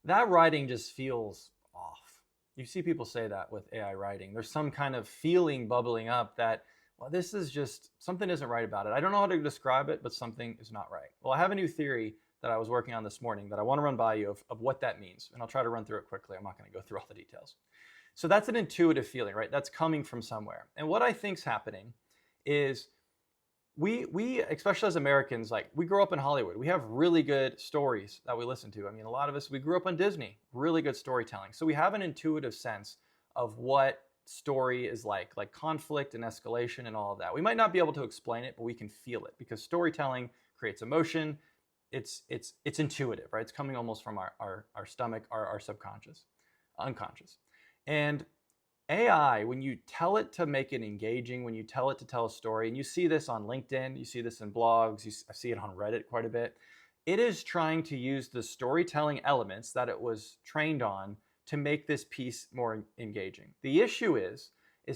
That writing just feels off. You see people say that with AI writing. There's some kind of feeling bubbling up that, well, this is just something isn't right about it. I don't know how to describe it, but something is not right. Well, I have a new theory that I was working on this morning that I want to run by you of what that means. And I'll try to run through it quickly. I'm not going to go through all the details. So that's an intuitive feeling, right? That's coming from somewhere. And what I think's happening is we especially as Americans, like we grow up in Hollywood. We have really good stories that we listen to. I mean, a lot of us we grew up on Disney, really good storytelling. So we have an intuitive sense of what story is like conflict and escalation and all of that. We might not be able to explain it, but we can feel it because storytelling creates emotion. It's intuitive, right? It's coming almost from our stomach, our subconscious, unconscious. And AI, when you tell it to make it engaging, when you tell it to tell a story, and you see this on LinkedIn, you see this in blogs, I see it on Reddit quite a bit, it is trying to use the storytelling elements that it was trained on to make this piece more engaging. The issue is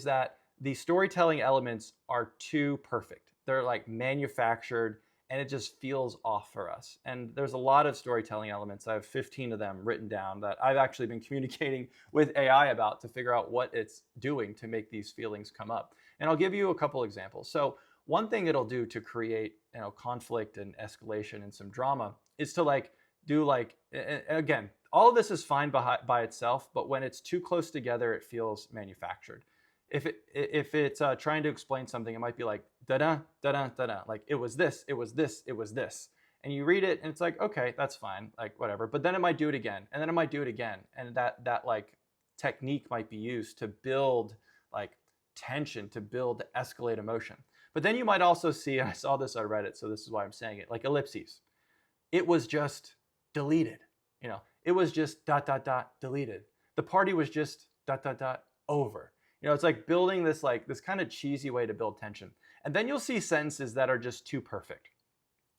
that the storytelling elements are too perfect. They're like manufactured and it just feels off for us. And there's a lot of storytelling elements. I have 15 of them written down that I've actually been communicating with AI about to figure out what it's doing to make these feelings come up. And I'll give you a couple examples. So one thing it'll do to create, conflict and escalation and some drama is to do again, all of this is fine by itself, but when it's too close together, it feels manufactured. If it's trying to explain something, it might be like da da da da da da, like it was this, it was this, it was this, and you read it and it's like, okay, that's fine, like whatever. But then it might do it again, and then it might do it again, and that like technique might be used to build like tension, to build to escalate emotion. But then you might also see, I saw this on Reddit, so this is why I'm saying it, like ellipses. It was just deleted. It was just dot dot dot deleted. The party was just dot dot dot over. It's like building this kind of cheesy way to build tension. And then you'll see sentences that are just too perfect.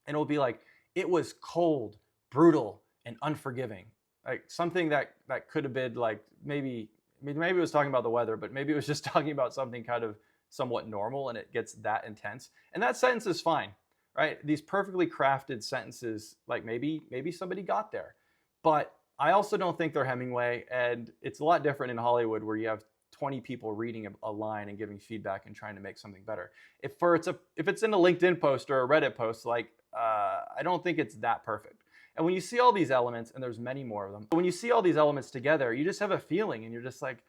And it'll be like, it was cold, brutal, and unforgiving. Like something that could have been like maybe it was talking about the weather, but maybe it was just talking about something kind of somewhat normal and it gets that intense. And that sentence is fine, right? These perfectly crafted sentences, like maybe somebody got there. But I also don't think they're Hemingway, and it's a lot different in Hollywood where you have 20 people reading a line and giving feedback and trying to make something better. If it's in a LinkedIn post or a Reddit post, I don't think it's that perfect. And when you see all these elements, and there's many more of them, when you see all these elements together, you just have a feeling and you're just like,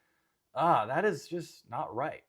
that is just not right.